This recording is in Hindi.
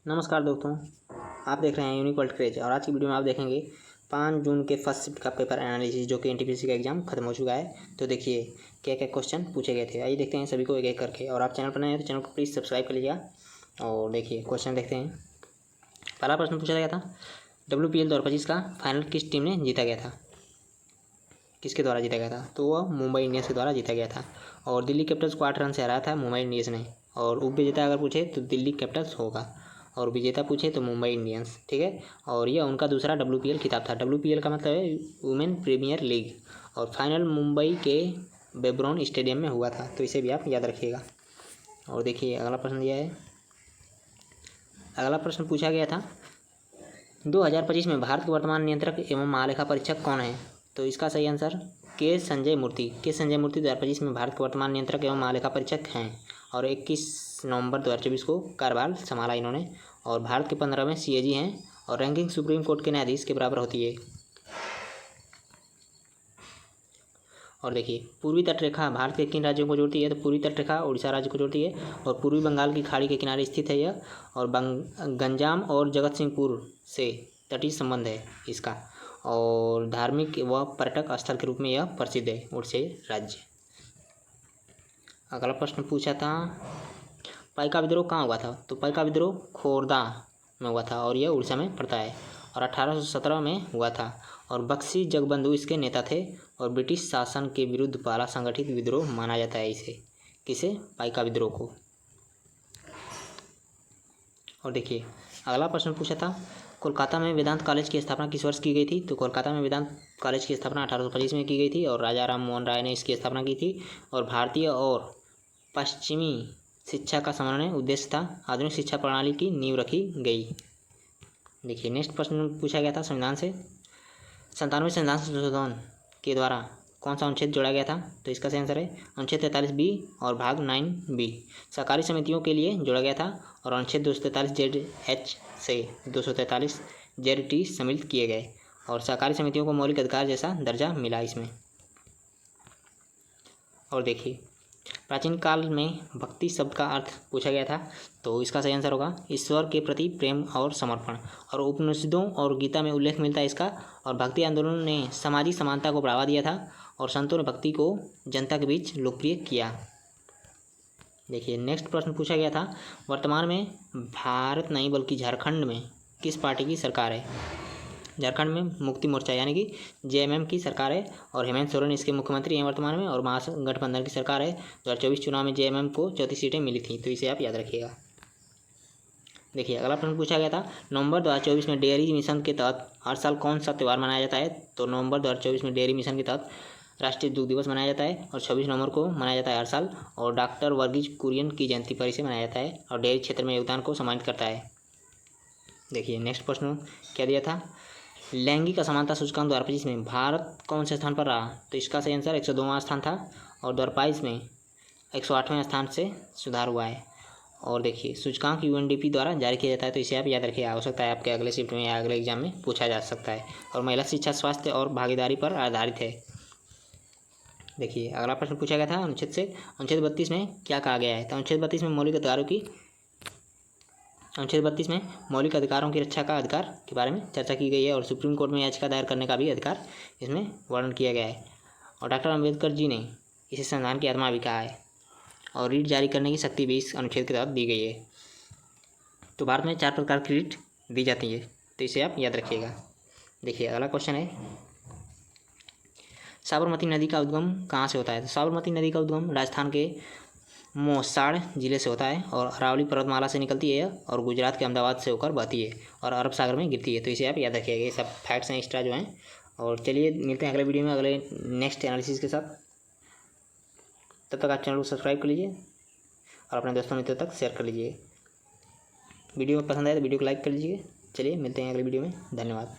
नमस्कार दोस्तों, आप देख रहे हैं यूनिक वर्ल्ड क्रेज। और आज की वीडियो में आप देखेंगे 5 जून के फर्स्ट शिफ्ट का पेपर एनालिसिस, जो कि एनटीपीसी का एग्जाम खत्म हो चुका है। तो देखिए क्या क्या क्वेश्चन पूछे गए थे, आइए देखते हैं सभी को एक एक करके। और आप चैनल पर नए हैं तो चैनल को प्लीज़ सब्सक्राइब कर लीजिएगा। और देखिए क्वेश्चन देखते हैं। पहला प्रश्न पूछा गया था, WPL 2025 का फाइनल किस टीम ने जीता गया था, किसके द्वारा जीता गया था? तो वह मुंबई इंडियंस के द्वारा जीता गया था। और दिल्ली कैपिटल्स को 8 रन से हराया था मुंबई इंडियंस ने। और उप विजेता अगर पूछे तो दिल्ली कैपिटल्स होगा, और विजेता पूछे तो मुंबई इंडियंस। ठीक है, और यह उनका दूसरा WPL खिताब था। WPL का मतलब है वुमेन प्रीमियर लीग, और फाइनल मुंबई के बेब्रॉन स्टेडियम में हुआ था। तो इसे भी आप याद रखिएगा। और देखिए अगला प्रश्न दिया है। अगला प्रश्न पूछा गया था, 2025 में भारत के वर्तमान नियंत्रक एवं महालेखा परीक्षक कौन है? तो इसका सही आंसर के संजय मूर्ति 2025 में भारत के वर्तमान नियंत्रक एवं महालेखा परीक्षक हैं। और 21 नवंबर 2024 को कार्यभार संभाला इन्होंने। और भारत के 15वें CAG हैं। और रैंकिंग सुप्रीम कोर्ट के न्यायाधीश के बराबर होती है। और देखिए पूर्वी तटरेखा भारत के किन राज्यों को जोड़ती है? तो पूर्वी तटरेखा उड़ीसा राज्य को जोड़ती है, और पूर्वी बंगाल की खाड़ी के किनारे स्थित है यह। और गंजाम और जगत सिंहपुर से तटीय संबंध है इसका। और धार्मिक व पर्यटक स्थल के रूप में यह प्रसिद्ध है उड़ीसा राज्य। अगला प्रश्न पूछा था, पाइका विद्रोह कहाँ हुआ था? तो पाइका विद्रोह खोरदा में हुआ था, और यह उड़ीसा में पड़ता है। और 1817 में हुआ था। और बख्शी जगबंधु इसके नेता थे। और ब्रिटिश शासन के विरुद्ध पहला संगठित विद्रोह माना जाता है इसे। किसे? पाइका विद्रोह को। और देखिए अगला प्रश्न पूछा था, कोलकाता में वेदांत कॉलेज की स्थापना किस वर्ष की गई थी? तो कोलकाता में वेदांत कॉलेज की स्थापना 1825 में की गई थी, और राजा राम मोहन राय ने इसकी स्थापना की थी। और भारतीय और पश्चिमी शिक्षा का समन्वय उद्देश्य था। आधुनिक शिक्षा प्रणाली की नींव रखी गई। देखिए नेक्स्ट प्रश्न पूछा गया था, संविधान से 97वें संविधान संशोधन के द्वारा कौन सा अनुच्छेद जोड़ा गया था? तो इसका सही आंसर है अनुच्छेद 43B और भाग 9B सहकारी समितियों के लिए जोड़ा गया था। और अनुच्छेद 243ZH से 243ZT सम्मिलित किए गए। और सहकारी समितियों को मौलिक अधिकार जैसा दर्जा मिला इसमें। और देखिए प्राचीन काल में भक्ति शब्द का अर्थ पूछा गया था। तो इसका सही आंसर होगा ईश्वर के प्रति प्रेम और समर्पण। और उपनिषदों और गीता में उल्लेख मिलता है इसका। और भक्ति आंदोलन ने सामाजिक समानता को बढ़ावा दिया था। और संतों ने भक्ति को जनता के बीच लोकप्रिय किया। देखिए नेक्स्ट प्रश्न पूछा गया था, वर्तमान में भारत नहीं बल्कि झारखंड में किस पार्टी की सरकार है? झारखंड में मुक्ति मोर्चा यानी कि JMM की सरकार है। और हेमंत सोरेन इसके मुख्यमंत्री हैं वर्तमान में। और महागठबंधन की सरकार है। 2024 चुनाव में JMM को 34 सीटें मिली थी। तो इसे आप याद रखिएगा। देखिए अगला प्रश्न पूछा गया था, नवंबर 2024 में डेयरी मिशन के तहत हर साल कौन सा त्यौहार मनाया जाता है? तो नवंबर 2024 में डेयरी मिशन के तहत राष्ट्रीय दुग्ध दिवस मनाया जाता है। और 26 नवंबर को मनाया जाता है हर साल। और डॉक्टर वर्गीज कुरियन की जयंती पर इसे मनाया जाता है। और डेयरी क्षेत्र में योगदान को सम्मानित करता है। देखिए नेक्स्ट प्रश्न क्या दिया था, लैंगिक असमानता सूचकांक 2025 में भारत कौन से स्थान पर रहा? तो इसका सही आंसर 102वां स्थान था। और 2022 में 108वें स्थान से सुधार हुआ है। और देखिए सूचकांक UNDP द्वारा जारी किया जाता है। तो इसे आप याद रखिए, हो सकता है आपके अगले शिफ्ट में या अगले एग्जाम में पूछा जा सकता है। और महिला शिक्षा, स्वास्थ्य और भागीदारी पर आधारित है। देखिए अगला प्रश्न पूछा गया था अनुच्छेद से, अनुच्छेद 32 में क्या कहा गया है? तो अनुच्छेद 32 में मौलिक अधिकारों की रक्षा का अधिकार के बारे में चर्चा की गई है। और सुप्रीम कोर्ट में याचिका दायर करने का भी अधिकार इसमें वर्णन किया गया है। और डॉक्टर अम्बेडकर जी ने इसे संविधान की आत्मा भी कहा है। और रीट जारी करने की शक्ति भी इस अनुच्छेद के तहत दी गई है। तो भारत में 4 प्रकार की रीट दी जाती है। तो इसे आप याद रखिएगा। देखिए अगला क्वेश्चन है, साबरमती नदी का उद्गम कहाँ से होता है? तो साबरमती नदी का उद्गम राजस्थान के मोसाड़ जिले से होता है। और अरावली पर्वतमाला से निकलती है और गुजरात के अहमदाबाद से होकर बहती है और अरब सागर में गिरती है। तो इसे आप याद रखिएगा। ये सब फैक्ट्स हैं एक्स्ट्रा जो हैं। और चलिए मिलते हैं अगले वीडियो में अगले नेक्स्ट एनालिसिस के साथ। तब तक आप चैनल को सब्सक्राइब कर लीजिए और अपने दोस्तों मित्रों तक शेयर कर लीजिए। वीडियो पसंद आए तो वीडियो को लाइक कर लीजिए। चलिए मिलते हैं अगले वीडियो में। धन्यवाद।